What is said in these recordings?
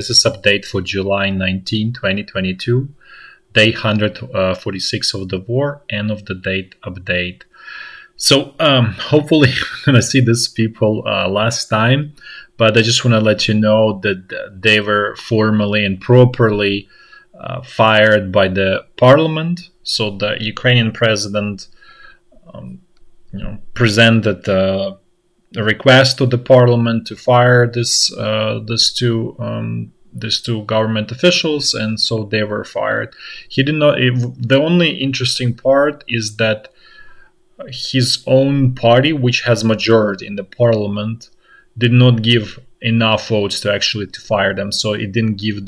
This is update for July 19, 2022, day 146 of the war, end of the date update. So hopefully we're going to see these people last time, but I just want to let you know that they were formally and properly fired by the parliament. So the Ukrainian president presented a request to the parliament to fire these two government officials, and so they were fired. He did not. The only interesting part is that his own party, which has majority in the parliament, did not give enough votes to actually to fire them. So it didn't give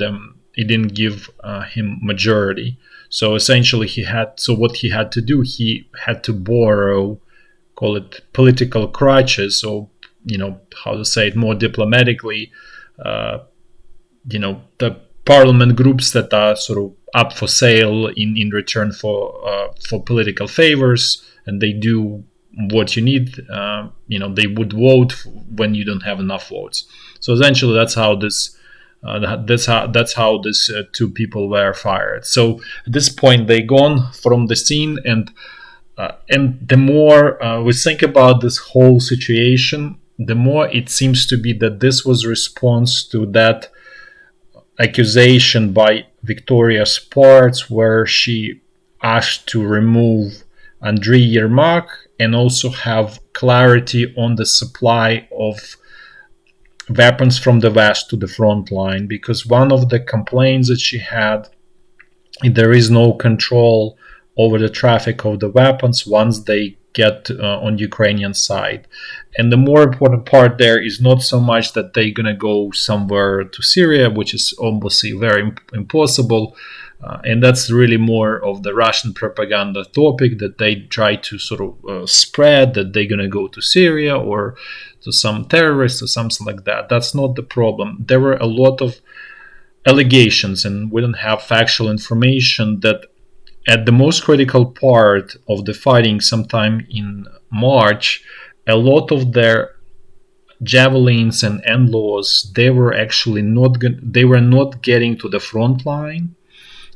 him majority. So essentially, what he had to do, he had to borrow, call it political crutches, or how to say it more diplomatically. The parliament groups that are sort of up for sale in return for political favors, and they do what you need. They would vote when you don't have enough votes. So essentially, that's how these two people were fired. So at this point, they gone from the scene, and the more we think about this whole situation, the more it seems to be that this was response to that accusation by Victoria Sparts, where she asked to remove Andriy Yermak and also have clarity on the supply of weapons from the West to the front line, because one of the complaints that she had, there is no control over the traffic of the weapons once they get on Ukrainian side. And the more important part there is not so much that they're going to go somewhere to Syria, which is obviously very impossible. And that's really more of the Russian propaganda topic that they try to sort of spread, that they're going to go to Syria or to some terrorists or something like that. That's not the problem. There were a lot of allegations, and we don't have factual information, that at the most critical part of the fighting, sometime in March, a lot of their javelins and NLAWs, they were actually not getting to the front line,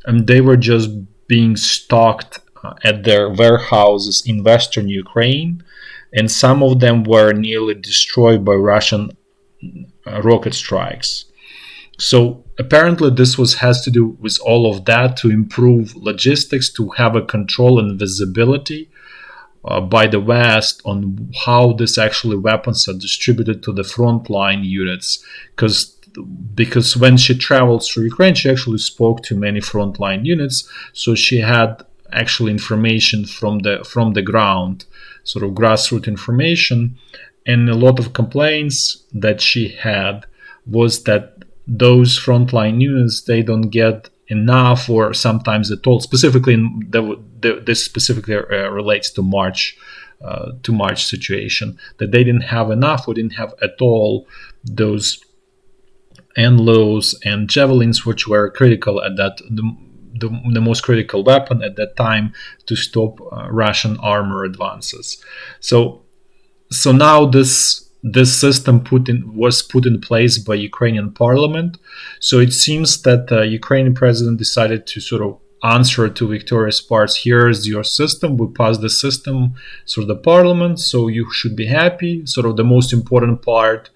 and they were just being stocked at their warehouses in western Ukraine, and some of them were nearly destroyed by Russian rocket strikes. So apparently this has to do with all of that, to improve logistics, to have a control and visibility by the West on how this actually weapons are distributed to the frontline units. Because when she traveled through Ukraine, she actually spoke to many frontline units, so she had actual information from the ground, sort of grassroots information. And a lot of complaints that she had was that those frontline units, they don't get enough, or sometimes at all. Specifically, this specifically relates to March situation, that they didn't have enough, or didn't have at all those NLAWs and javelins, which were critical at that, the most critical weapon at that time to stop Russian armor advances. So now this system was put in place by Ukrainian parliament. So it seems that the Ukrainian president decided to sort of answer to Victoria Sparts, here's your system, we passed the system through the parliament, so you should be happy. Sort of the most important part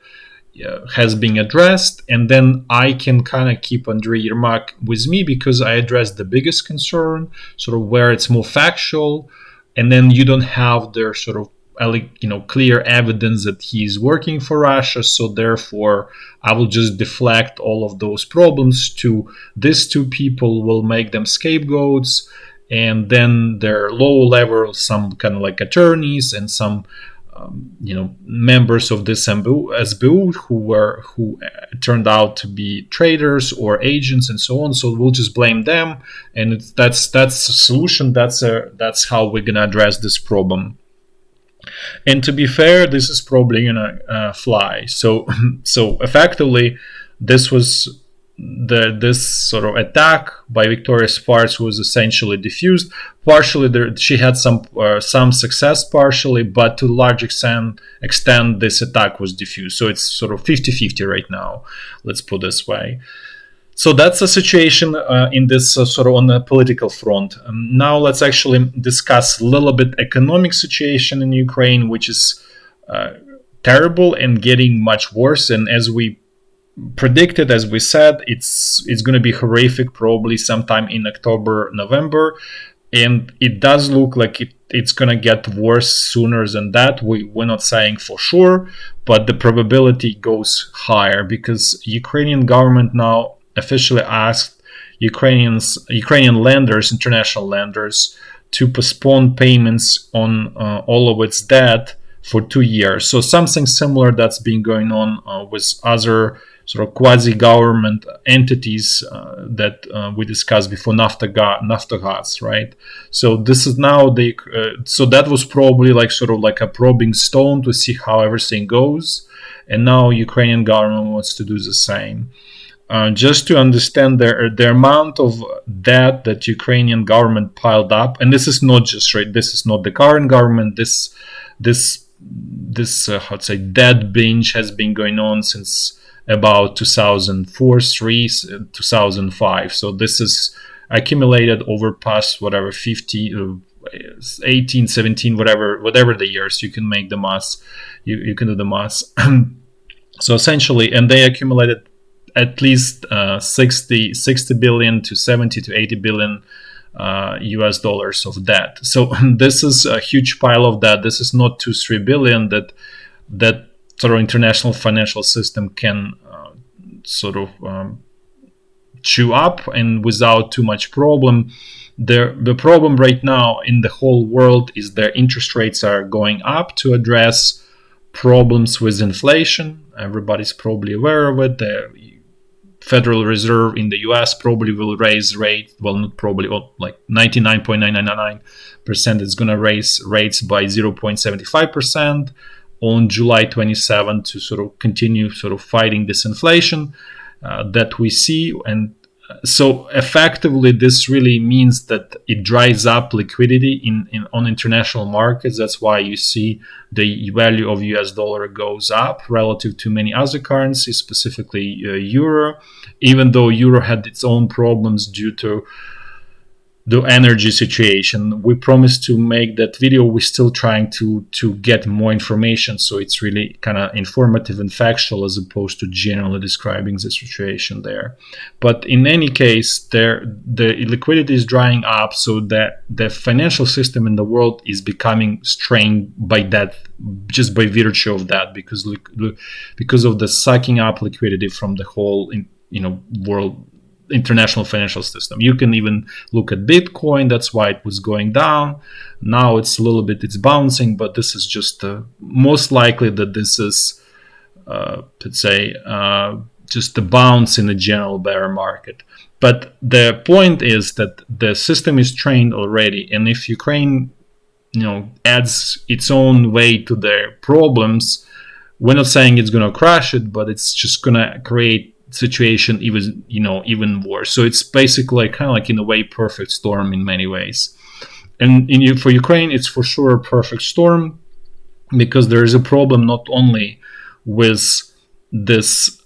has been addressed, and then I can kind of keep Andriy Yermak with me, because I addressed the biggest concern, sort of where it's more factual, and then you don't have their sort of clear evidence that he's working for Russia. So therefore, I will just deflect all of those problems to these two people, will make them scapegoats, and then their low level, some kind of like attorneys and some members of this SBU who turned out to be traitors or agents and so on. So we'll just blame them, and that's the solution. That's how we're gonna address this problem. And to be fair, this is probably gonna fly. So effectively, this was this sort of attack by Victoria Sparts was essentially diffused. Partially, she had some success partially, but to a large extent, this attack was diffused. So it's sort of 50-50 right now, let's put it this way. So that's the situation in this sort of on the political front. Now let's actually discuss a little bit economic situation in Ukraine, which is terrible and getting much worse. And as we predicted, as we said, it's going to be horrific probably sometime in October, November. And it does look like it's going to get worse sooner than that. We're not saying for sure, but the probability goes higher because Ukrainian government now officially asked Ukrainian lenders, international lenders, to postpone payments on all of its debt for 2 years. So something similar that's been going on with other sort of quasi-government entities that we discussed before, Naftogaz, right? So this is now so that was probably like sort of like a probing stone to see how everything goes, and now Ukrainian government wants to do the same. Just to understand the amount of debt that Ukrainian government piled up, and this is not just right. This is not the current government. This how'd say debt binge has been going on since about 2004, 3, 2005. So this is accumulated over past whatever 50, 18, 17, whatever the years. You can make the math. You can do the math. So essentially, and they accumulated at least 60 billion to 70 to 80 billion US dollars of debt. So this is a huge pile of debt. This is not 2-3 billion that sort of international financial system can sort of chew up and without too much problem. The problem right now in the whole world is their interest rates are going up to address problems with inflation. Everybody's probably aware of it. The Federal Reserve in the US probably will raise rate, well, not probably, like 99.999% is going to raise rates by 0.75% on July 27 to sort of continue sort of fighting this inflation that we see. And so effectively, this really means that it dries up liquidity on international markets. That's why you see the value of US dollar goes up relative to many other currencies, specifically euro, even though euro had its own problems due to the energy situation. We promised to make that video. We're still trying to get more information, so it's really kind of informative and factual as opposed to generally describing the situation there. But in any case, the liquidity is drying up, so that the financial system in the world is becoming strained by that, just by virtue of that, because of the sucking up liquidity from the whole world international financial system. You can even look at Bitcoin. That's why it was going down. Now it's bouncing, but this is just most likely that this is just a bounce in a general bear market. But the point is that the system is trained already, and if Ukraine adds its own weight to their problems, we're not saying it's going to crash it, but it's just going to create situation even worse. So it's basically kind of like in a way perfect storm in many ways. And for Ukraine, it's for sure a perfect storm because there is a problem not only with this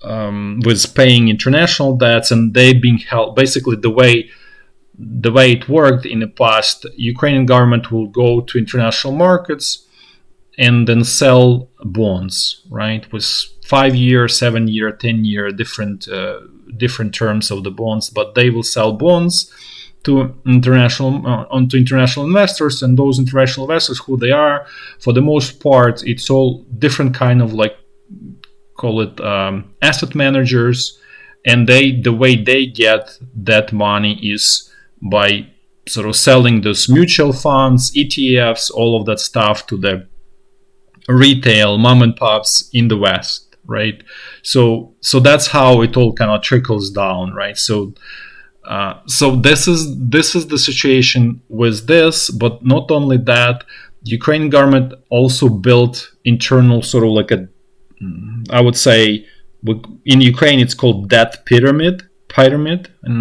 with paying international debts and they being held. Basically, the way it worked in the past, Ukrainian government will go to international markets and then sell bonds, right, with 5-year, 7-year, 10-year, different terms of the bonds, but they will sell bonds to international investors, and those international investors, who they are, for the most part, it's all different kind of call it asset managers, and the way they get that money is by sort of selling those mutual funds, ETFs, all of that stuff to the retail mom and pops in the West, right? So that's how it all kind of trickles down, right? So this is the situation with this, but not only that, the Ukrainian government also built internal sort of I would say in Ukraine it's called debt pyramid. I don't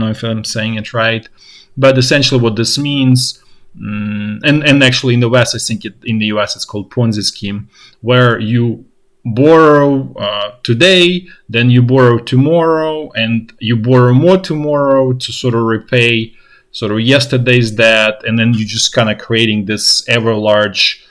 know if I'm saying it right, but essentially what this means. And actually in the West, I think in the US it's called Ponzi scheme, where you borrow today, then you borrow tomorrow, and you borrow more tomorrow to sort of repay sort of yesterday's debt, and then you just kind of creating this ever large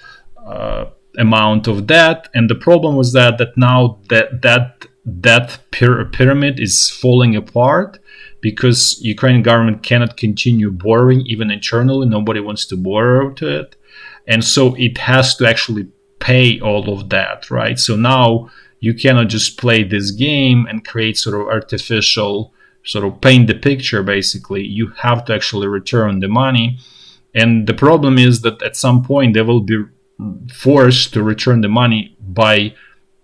amount of debt. And the problem was that now that pyramid is falling apart, because Ukrainian government cannot continue borrowing even internally. Nobody wants to borrow to it, and so it has to actually pay all of that, right? So now you cannot just play this game and create sort of artificial, sort of paint the picture. Basically, you have to actually return the money, and the problem is that at some point they will be forced to return the money by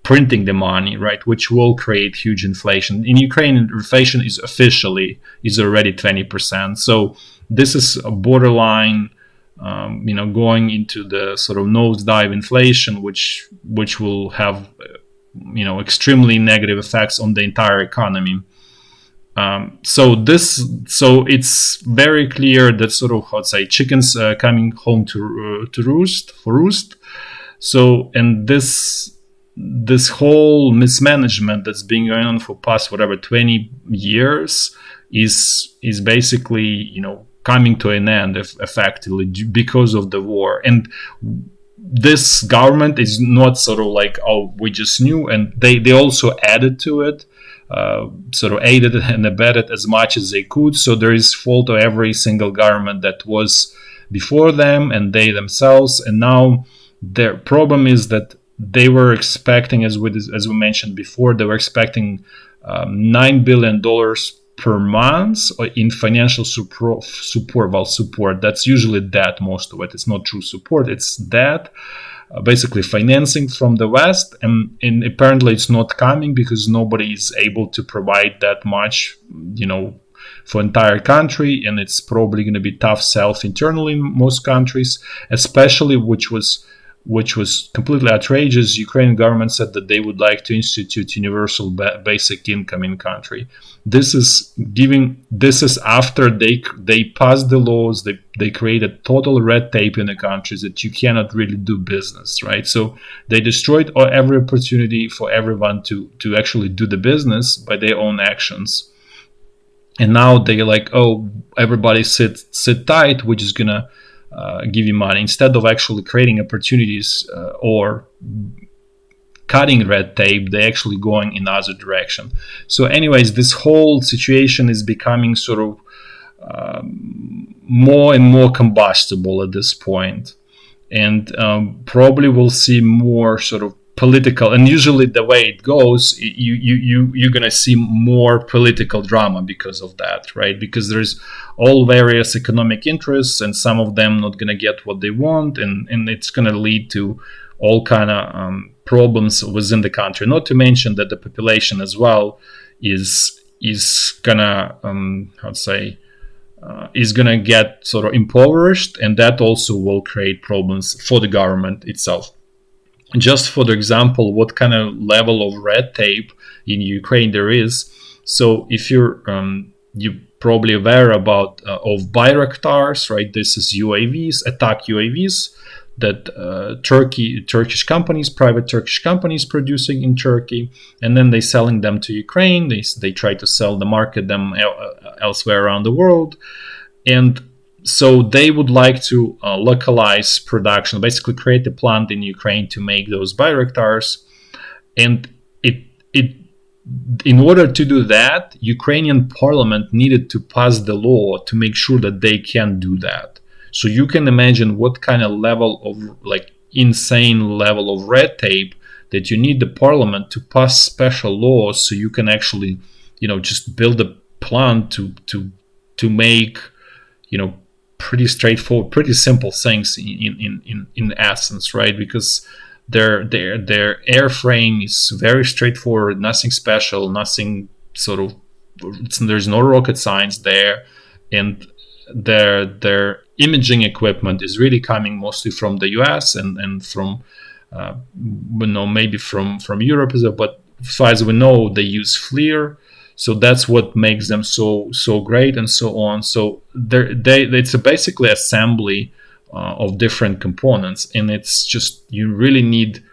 printing the money, right? Which will create huge inflation. In Ukraine, inflation is already 20%. So this is a borderline, going into the sort of nosedive inflation, which will have, extremely negative effects on the entire economy. So it's very clear that sort of, how to say, chickens coming home to roost. So, and this whole mismanagement that's been going on for past 20 years is basically, coming to an end effectively because of the war. And this government is not sort of like, oh, we just knew, and they also added to it, sort of aided and abetted as much as they could. So there is fault of every single government that was before them and they themselves. And now their problem is that they were expecting, as we mentioned before, they were expecting $9 billion per month in financial support. Well, support, that's usually debt, most of it. It's not true support, it's debt, basically financing from the West. And apparently it's not coming because nobody is able to provide that much, for entire country. And it's probably going to be tough sell internally in most countries, especially which was completely outrageous. Ukrainian government said that they would like to institute universal basic income in country. This is after they passed the laws. They created total red tape in the countries that you cannot really do business, right? So they destroyed every opportunity for everyone to actually do the business by their own actions. And now they're like, oh, everybody sit tight, we're just gonna give you money, instead of actually creating opportunities or cutting red tape. They're actually going in the other direction. So anyways, this whole situation is becoming sort of more and more combustible at this point. And probably we'll see more sort of political, and usually the way it goes, you're gonna see more political drama because of that, right? Because there's all various economic interests, and some of them not gonna get what they want, and it's gonna lead to all kind of problems within the country. Not to mention that the population as well is gonna is gonna get sort of impoverished, and that also will create problems for the government itself. Just for the example, what kind of level of red tape in Ukraine there is. So if you're probably aware about of Bayraktars, right? This is UAVs, attack UAVs that Turkish companies, private Turkish companies producing in Turkey, and then they selling them to Ukraine. They try to market them elsewhere around the world, and so they would like to localize production, basically create a plant in Ukraine to make those Bayraktars. And in order to do that, Ukrainian parliament needed to pass the law to make sure that they can do that. So you can imagine what kind of level of insane level of red tape that you need the parliament to pass special laws so you can actually, just build a plant to make, pretty straightforward, pretty simple things in essence, right? Because their airframe is very straightforward, nothing special, nothing sort of, there's no rocket science there, and their imaging equipment is really coming mostly from the US and from maybe from Europe as well, but as far as we know they use FLIR. So that's what makes them so great, and so on. So it's basically assembly of different components, and it's just, you really need,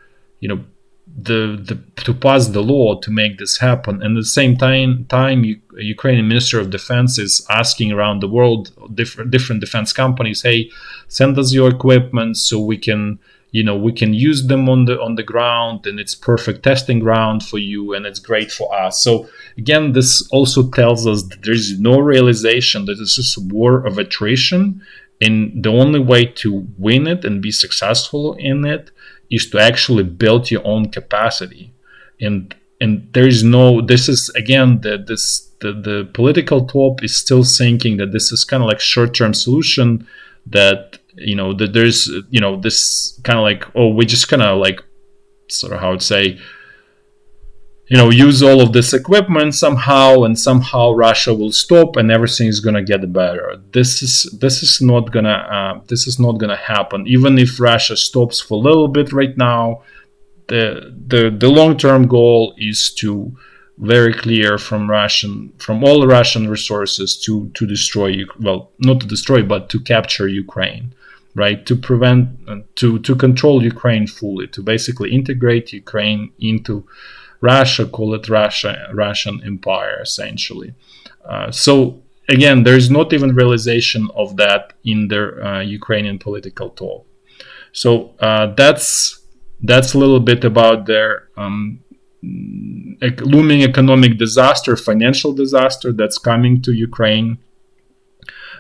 to pass the law to make this happen. And at the same time, Ukrainian Minister of Defense is asking around the world, different defense companies, hey, send us your equipment so we can use them on the ground, and it's perfect testing ground for you, and it's great for us. So again, this also tells us that there's no realization that this is a war of attrition, and the only way to win it and be successful in it is to actually build your own capacity. And there is no, this is again the political top is still thinking that this is kind of like short-term solution, that that there's this kind of like, oh, we just kind of like sort of, how I'd say, use all of this equipment somehow, and somehow Russia will stop and everything is gonna get better. This is not gonna happen. Even if Russia stops for a little bit right now, the long-term goal is to very clear from all Russian resources to destroy, well, not to destroy, but to capture Ukraine, right? To prevent, to control Ukraine fully, to basically integrate Ukraine into Russia, call it Russian Empire, essentially. So again, there is not even realization of that in their Ukrainian political talk. So that's a little bit about their looming economic disaster, financial disaster that's coming to Ukraine.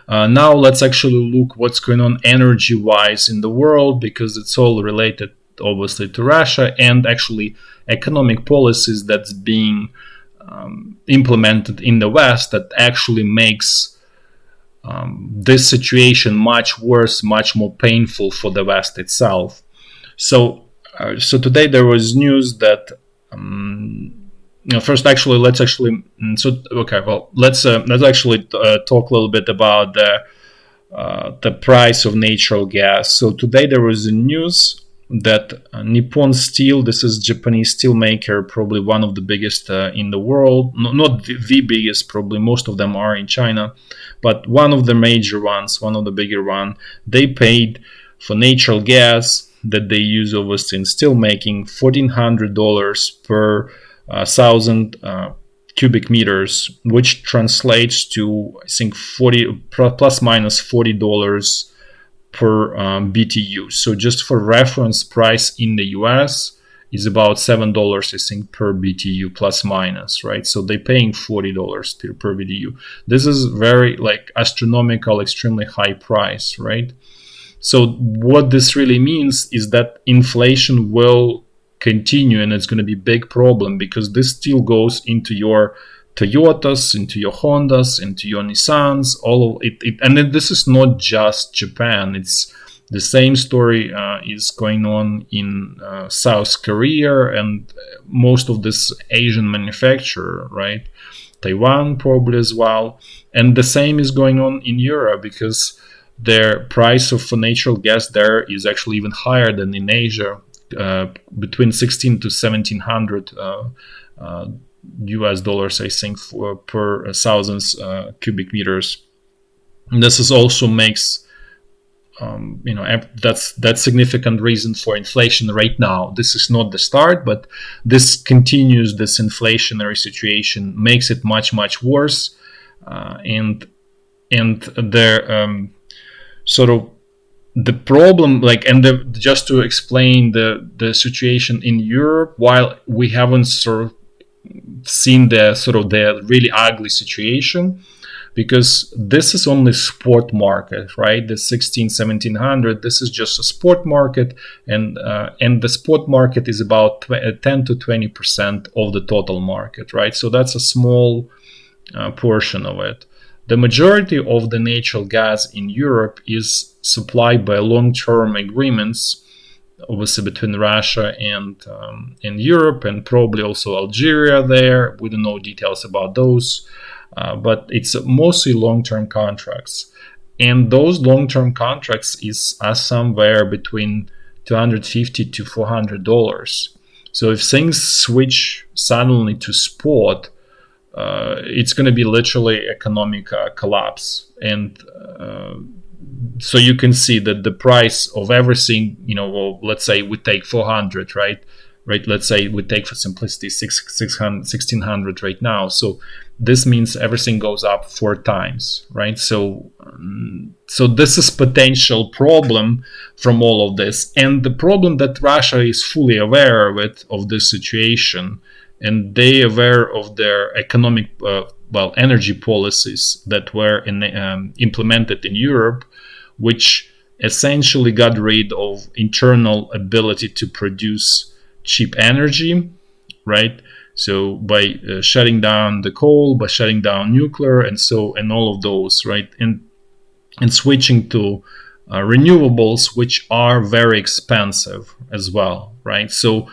Now let's actually look what's going on energy-wise in the world, because it's all related obviously to Russia, and actually economic policies that's being implemented in the West that actually makes this situation much worse, much more painful for the West itself. So today there was news that first, actually, let's actually talk a little bit about the price of natural gas. So today there was a news that Nippon Steel, this is Japanese steel maker, probably one of the biggest in the world, not the biggest, probably most of them are in China, but one of the major ones, one of the bigger one, they paid for natural gas that they use obviously in steel making $1,400 per 1,000 cubic meters, which translates to, I think, plus minus $40 per BTU. So just for reference, price in the US is about $7, I think, per BTU, plus minus, right? So they're paying $40 per BTU. This is very like astronomical, extremely high price, right? So what this really means is that inflation will continue, and it's going to be a big problem, because this still goes into your Toyotas, into your Hondas, into your Nissans, all of it. And this is not just Japan. It's the same story is going on in South Korea and most of this Asian manufacturer, right? Taiwan probably as well. And the same is going on in Europe, because their price of natural gas there is actually even higher than in Asia, between 16 to 1700 US dollars, I think, per 1,000 cubic meters. And this is also makes that's significant reason for inflation right now. This is not the start, but this continues, this inflationary situation makes it much worse, and there sort of the problem, just to explain the situation in Europe, while we haven't sort of seen the really ugly situation, because this is only spot market, right? The 1700, this is just a spot market, and the spot market is about 10 to 20% of the total market, right? So that's a small portion of it. The majority of the natural gas in Europe is supplied by long-term agreements, obviously between Russia and Europe, and probably also Algeria there. We don't know details about those, but it's mostly long-term contracts. And those long-term contracts are somewhere between $250 to $400. So if things switch suddenly to spot, it's going to be literally economic collapse. And so you can see that the price of everything, well, let's say we take 400, right? right? Let's say we take for simplicity 1600 right now. So this means everything goes up 4 times, right? So this is potential problem from all of this. And the problem that Russia is fully aware of it, of this situation, and they aware of their economic, energy policies that were implemented in Europe, which essentially got rid of internal ability to produce cheap energy, right? So by shutting down the coal, by shutting down nuclear, and all of those, right, and switching to renewables, which are very expensive as well, right? So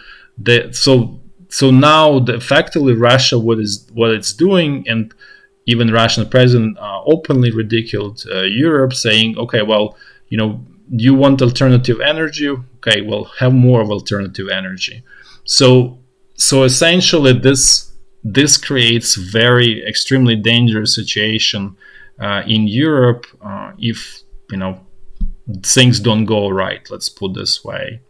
now effectively Russia, what it's doing, and even Russian president openly ridiculed Europe, saying, okay, well, you want alternative energy? Okay, well, have more of alternative energy. So essentially, this creates very extremely dangerous situation in Europe if things don't go right. Let's put this way.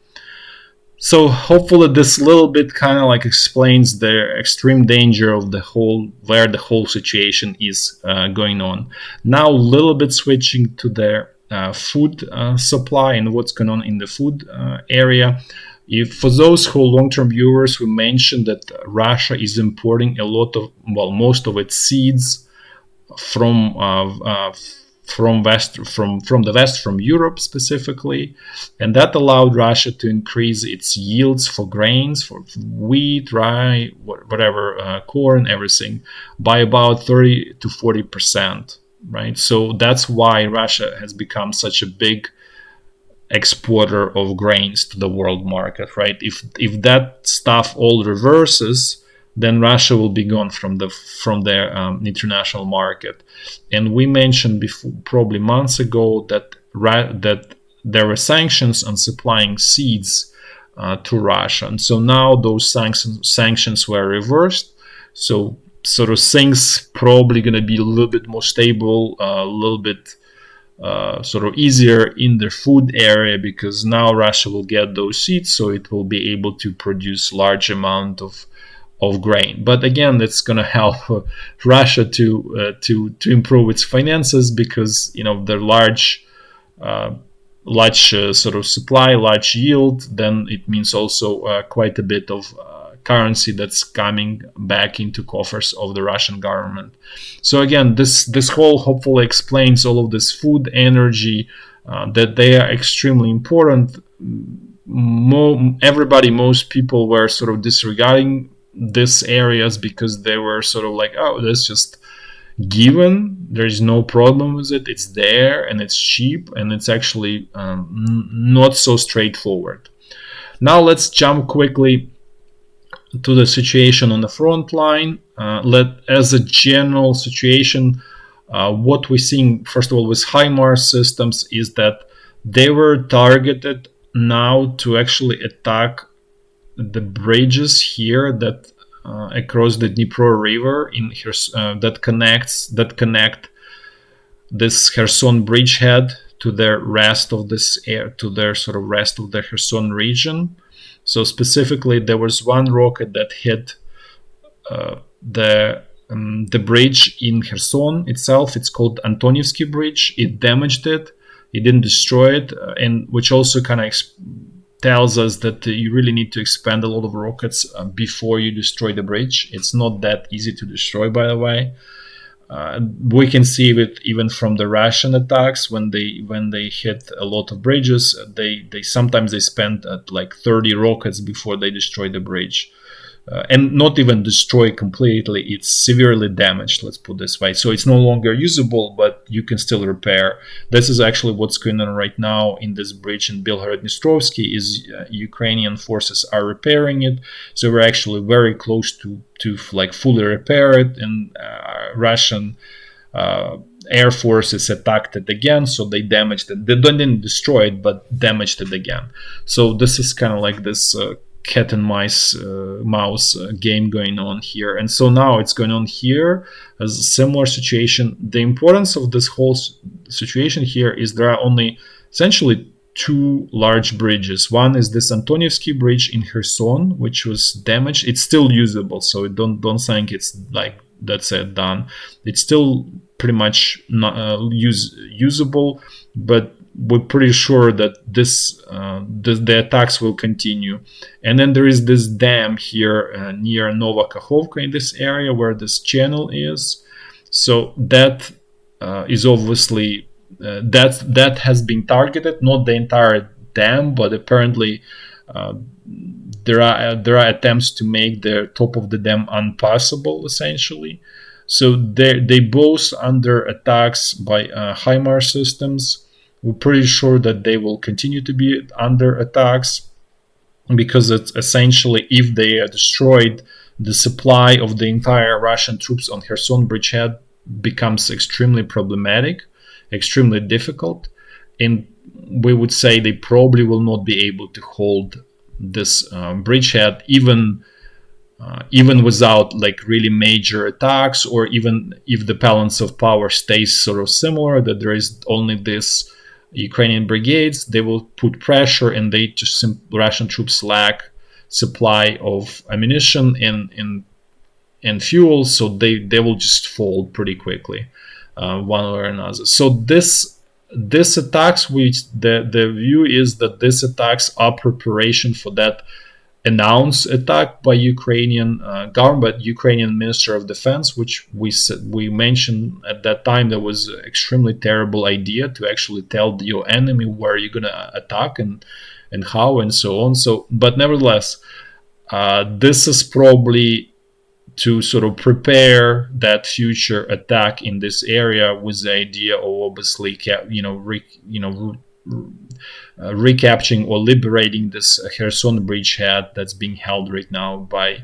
So hopefully this little bit kind of like explains the extreme danger of where the whole situation is going on. Now a little bit switching to the food supply and what's going on in the food area. If for those who are long-term viewers, we mentioned that Russia is importing most of its seeds from the west, from Europe specifically, and that allowed Russia to increase its yields for grains, for wheat, rye, whatever, corn, everything, by about 30 to 40%, right? So that's why Russia has become such a big exporter of grains to the world market, right? If that stuff all reverses, then Russia will be gone from their international market. And we mentioned before, probably months ago, that there were sanctions on supplying seeds to Russia, and so now those sanctions were reversed. So sort of things probably going to be a little bit more stable, a little bit sort of easier in the food area, because now Russia will get those seeds, so it will be able to produce large amount of grain. But again, it's going to help Russia to improve its finances, because the large sort of supply, large yield, then it means also quite a bit of currency that's coming back into coffers of the Russian government. So again, this whole hopefully explains all of this food, energy, that they are extremely important. Most people were sort of disregarding these areas because they were sort of like, oh, that's just given, there's no problem with it, it's there and it's cheap, and it's actually not so straightforward. Now let's jump quickly to the situation on the front line. As a general situation, what we're seeing, first of all, with HIMARS systems is that they were targeted now to actually attack the bridges here that across the Dnipro River that connect this Kherson bridgehead to the rest of the Kherson region. So specifically, there was one rocket that hit the bridge in Kherson itself. It's called Antonivsky bridge. It damaged it. It didn't destroy it, and which also kind of tells us that you really need to expend a lot of rockets before you destroy the bridge. It's not that easy to destroy, by the way. We can see it even from the Russian attacks when they hit a lot of bridges. They sometimes spend like 30 rockets before they destroy the bridge. And not even destroy completely, it's severely damaged, let's put this way. So it's no longer usable, but you can still repair. This is actually what's going on right now in this bridge in Belgorod-Dnistrovsky, is Ukrainian forces are repairing it. So we're actually very close to like fully repair it, and Russian Air Forces attacked it again, so they damaged it. They didn't destroy it, but damaged it again. So this is kind of like this cat and mouse game going on here. And so now it's going on here as a similar situation. The importance of this whole situation here is there are only essentially two large bridges. One is this Antonivsky bridge in Kherson, which was damaged. It's still usable, so don't think it's like that's it, done. It's still pretty much not usable, but we're pretty sure that the attacks will continue. And then there is this dam here near Nova Kakhovka in this area where this channel is. So that is obviously that has been targeted, not the entire dam, but apparently there are attempts to make the top of the dam unpassable, essentially. So they both under attacks by HIMARS systems. We're pretty sure that they will continue to be under attacks, because it's essentially, if they are destroyed, the supply of the entire Russian troops on Kherson bridgehead becomes extremely problematic, extremely difficult, and we would say they probably will not be able to hold this bridgehead even without like really major attacks, or even if the balance of power stays sort of similar, that there is only this Ukrainian brigades, they will put pressure, and Russian troops lack supply of ammunition and fuel, so they will just fold pretty quickly, one way or another. So this attacks, the view is that this attacks are preparation for that announced attack by Ukrainian government, Ukrainian Minister of Defense, which we mentioned at that time. That was an extremely terrible idea to actually tell your enemy where you're gonna attack and how and so on. So, but nevertheless, this is probably to sort of prepare that future attack in this area, with the idea of obviously recapturing or liberating this Kherson bridgehead that's being held right now by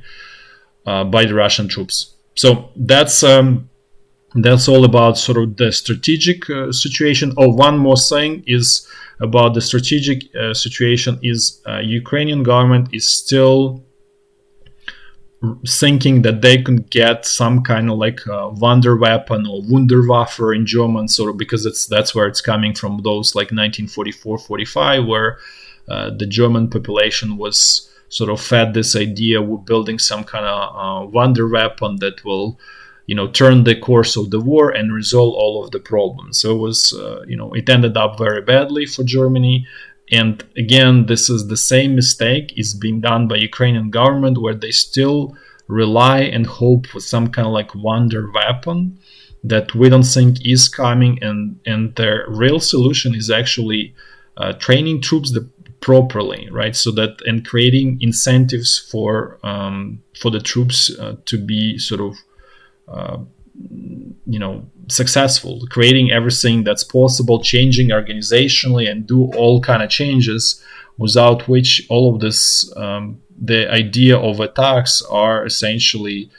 the Russian troops. So that's all about sort of the strategic situation. Oh, one more thing is about the strategic situation is Ukrainian government is still thinking that they can get some kind of like wonder weapon or Wunderwaffe in German, sort of, because that's where it's coming from, those like 1944-45, where the German population was sort of fed this idea we're building some kind of wonder weapon that will turn the course of the war and resolve all of the problems. So it was it ended up very badly for Germany. And again, this is the same mistake is being done by Ukrainian government, where they still rely and hope for some kind of like wonder weapon that we don't think is coming. And their real solution is actually training troops properly, right? So that, and creating incentives for the troops to be sort of successful, creating everything that's possible, changing organizationally, and do all kind of changes, without which all of this the idea of attacks are essentially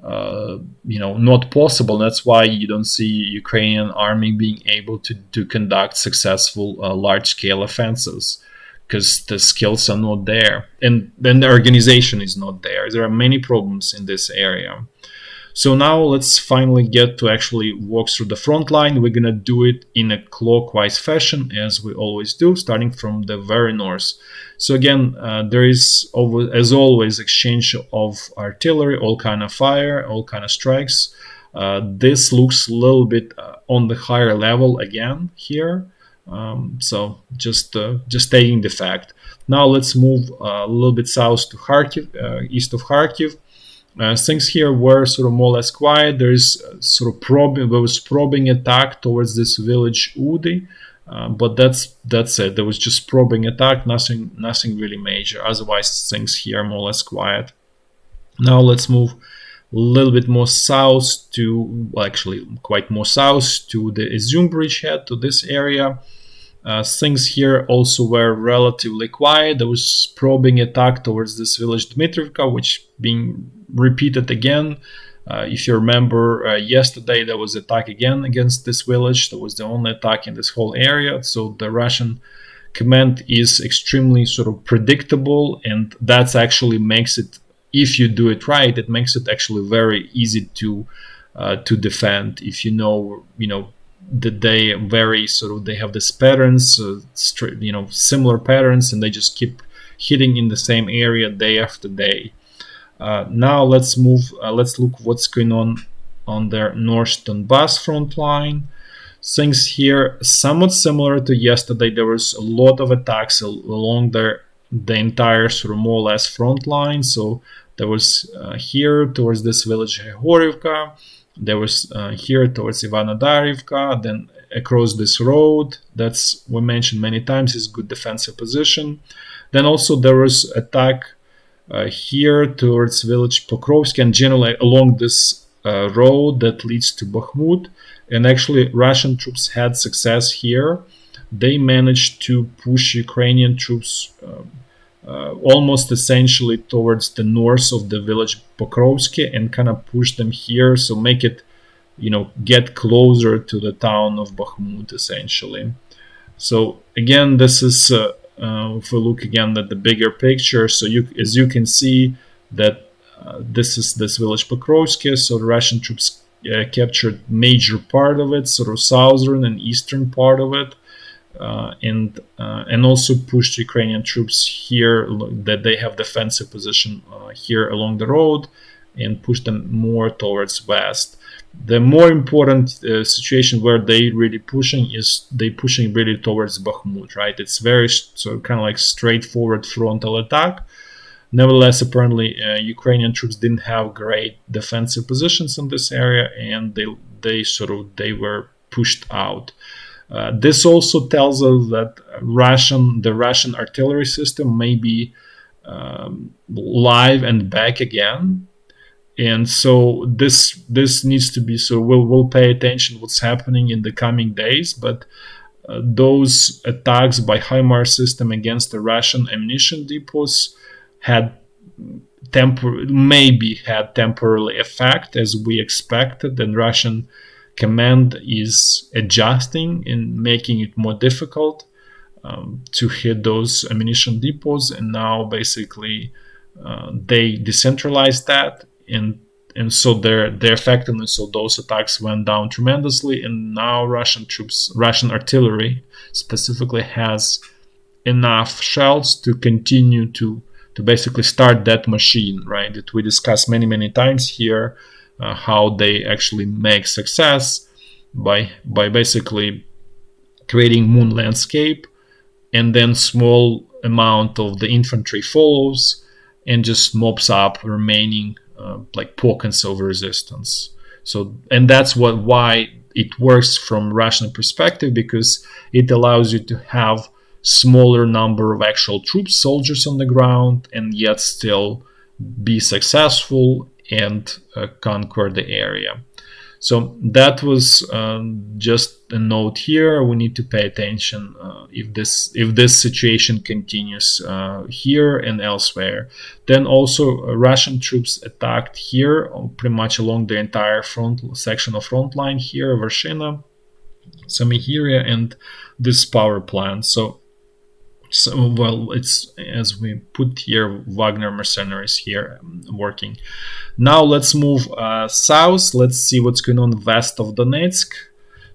not possible. That's why you don't see Ukrainian army being able to conduct successful large-scale offensives, because the skills are not there, and then the organization is not there. There are many problems in this area. So now let's finally get to actually walk through the front line. We're going to do it in a clockwise fashion, as we always do, starting from the very north. So again, there is, as always, exchange of artillery, all kind of fire, all kind of strikes. This looks a little bit on the higher level again here. So just stating the fact. Now let's move a little bit south to Kharkiv, east of Kharkiv. Things here were sort of more or less quiet. There is sort of probing attack towards this village Udi, but that's it. There was just probing attack, nothing really major. Otherwise, things here are more or less quiet. Now let's move a little bit more south to, well, actually quite more south to the Izyum bridgehead, to this area. Things here also were relatively quiet. There was probing attack towards this village Dmitrivka, which being repeated again. If you remember, yesterday there was attack again against this village. That was the only attack in this whole area. So the Russian command is extremely sort of predictable, and that's actually makes it, if you do it right, it makes it actually very easy to defend if you know they vary, sort of they have these patterns, similar patterns, and they just keep hitting in the same area day after day. Now let's look what's going on their North Donbass front line. Things here somewhat similar to yesterday. There was a lot of attacks along the entire sort of more or less front line. So there was here towards this village Horivka, there was here towards Ivanodarivka, then across this road that's we mentioned many times is good defensive position. Then also there was attack here towards village Pokrovske and generally along this road that leads to Bahmut. And actually Russian troops had success here. They managed to push Ukrainian troops almost essentially towards the north of the village Pokrovske and kind of push them here, so make it, get closer to the town of Bahmut essentially. So again, this is if we look again at the bigger picture, so as you can see that this is this village Pokrovske, so the Russian troops captured major part of it, sort of southern and eastern part of it, and also pushed Ukrainian troops here that they have defensive position here along the road and pushed them more towards west. The more important situation where they really pushing is they pushing really towards Bahmut, right? It's very kind of like straightforward frontal attack. Nevertheless, apparently Ukrainian troops didn't have great defensive positions in this area, and they were pushed out. This also tells us that the Russian artillery system may be live and back again, and so this needs to be. So we'll pay attention what's happening in the coming days. But those attacks by HIMARS system against the Russian ammunition depots had temporarily effect as we expected, and Russian command is adjusting and making it more difficult to hit those ammunition depots. And now basically they decentralized that, and so their effectiveness of those attacks went down tremendously. And now Russian artillery specifically has enough shells to continue to basically start that machine, right? That we discussed many times here, how they actually make success by basically creating moon landscape, and then small amount of the infantry follows and just mops up remaining like pockets of resistance. So, and that's why it works from Russian perspective, because it allows you to have smaller number of actual troops, soldiers on the ground, and yet still be successful and conquer the area. So that was just a note here. We need to pay attention if this situation continues here and elsewhere. Then also Russian troops attacked here pretty much along the entire section of front line here, Vershina, Samihiria, and this power plant. So well, it's as we put here, Wagner mercenaries here working. Now let's move south. Let's see what's going on west of Donetsk.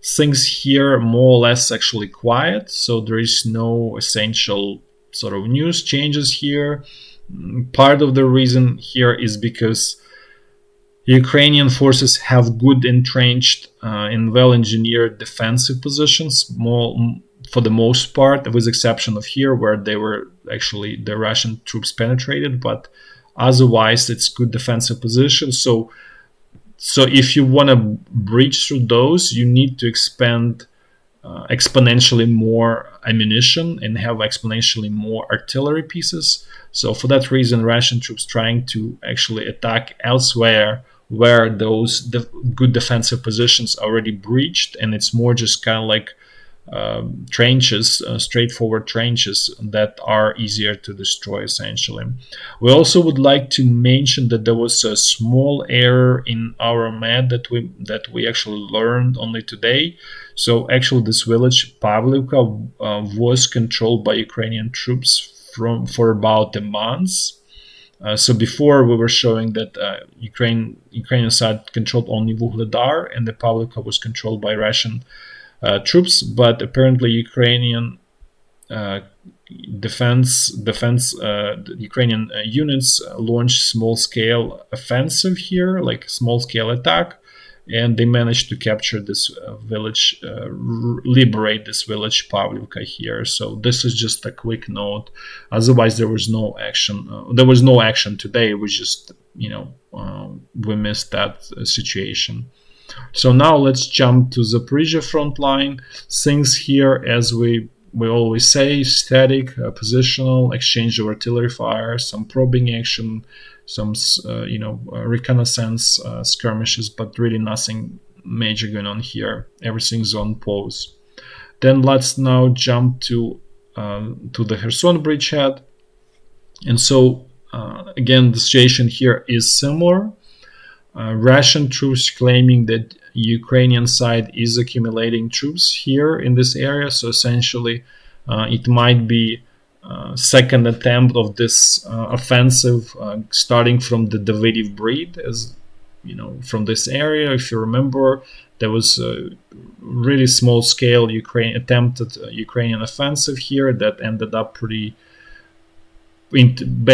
Things here more or less actually quiet, so there is no essential sort of news changes here. Part of the reason here is because Ukrainian forces have good entrenched and well-engineered defensive positions, for the most part, with exception of here where they were actually the Russian troops penetrated, but otherwise it's good defensive position. So if you want to breach through those, you need to expend exponentially more ammunition and have exponentially more artillery pieces. So for that reason, Russian troops trying to actually attack elsewhere where those good defensive positions already breached, and it's more just kind of like trenches, straightforward trenches that are easier to destroy essentially. We also would like to mention that there was a small error in our map that we actually learned only today. So actually this village Pavlivka was controlled by Ukrainian troops for about a month. So before we were showing that Ukrainian side controlled only Vuhledar and the Pavlivka was controlled by Russian troops, but apparently Ukrainian uh, Ukrainian units launched small-scale offensive here, like small-scale attack, and they managed to capture this village, liberate this village Pavlivka here. So this is just a quick note. Otherwise, there was no action. There was no action today. We just, we missed that situation. So now let's jump to Zaporizhia front line. Things here, as we always say, static, positional, exchange of artillery fire, some probing action, some reconnaissance skirmishes, but really nothing major going on here. Everything's on pause. Then let's now jump to the Kherson bridgehead. And so again, the situation here is similar. Russian troops claiming that Ukrainian side is accumulating troops here in this area. So essentially, it might be second attempt of this offensive, starting from the Davydiv Brid, as from this area. If you remember, there was a really small scale attempted Ukrainian offensive here that ended up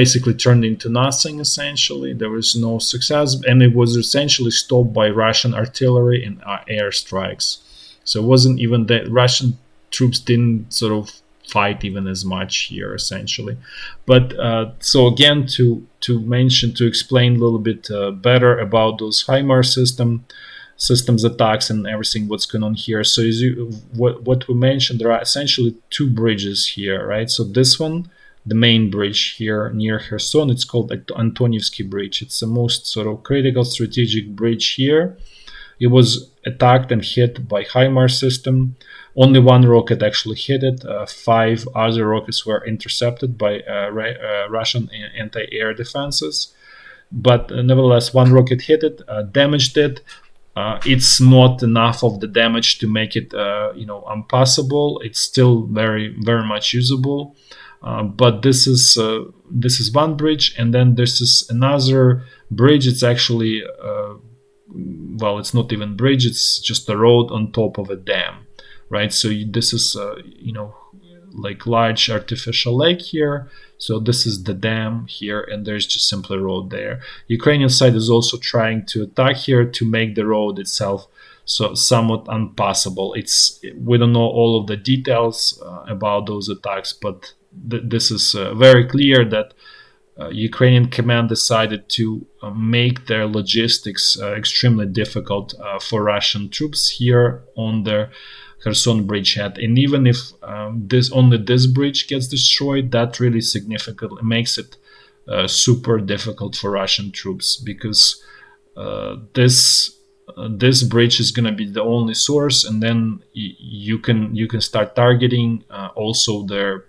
basically turned into nothing. Essentially, there was no success, and it was essentially stopped by Russian artillery and airstrikes. So it wasn't even that Russian troops didn't sort of fight even as much here, essentially. But so again, to explain a little bit better about those HIMARS systems attacks and everything what's going on here. So what we mentioned, there are essentially two bridges here, right? So this one, the main bridge here near Kherson, it's called Antonivsky bridge. It's the most sort of critical strategic bridge here. It was attacked and hit by HIMARS system. Only one rocket actually hit it. 5 other rockets were intercepted by Russian anti-air defenses. But nevertheless, one rocket hit it, damaged it. It's not enough of the damage to make it, impossible. It's still very, very much usable. But this is one bridge, and then this is another bridge. It's actually it's not even bridge. It's just a road on top of a dam, right? So this is like large artificial lake here. So this is the dam here, and there's just simply a road there. Ukrainian side is also trying to attack here to make the road itself so somewhat impossible. We don't know all of the details about those attacks, but this is very clear that Ukrainian command decided to make their logistics extremely difficult for Russian troops here on the Kherson bridgehead. And even if only this bridge gets destroyed, that really significantly makes it super difficult for Russian troops, because this bridge is going to be the only source, and then you can start targeting also their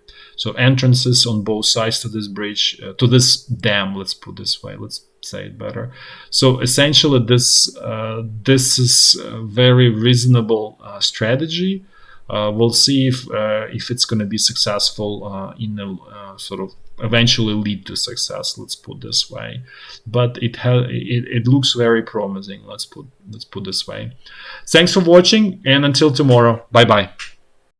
entrances on both sides to this bridge, to this dam. Let's put this way. Let's say it better. So essentially, this is a very reasonable strategy. We'll see if it's going to be successful in a sort of eventually lead to success. Let's put this way. But it looks very promising. Let's put this way. Thanks for watching, and until tomorrow. Bye bye.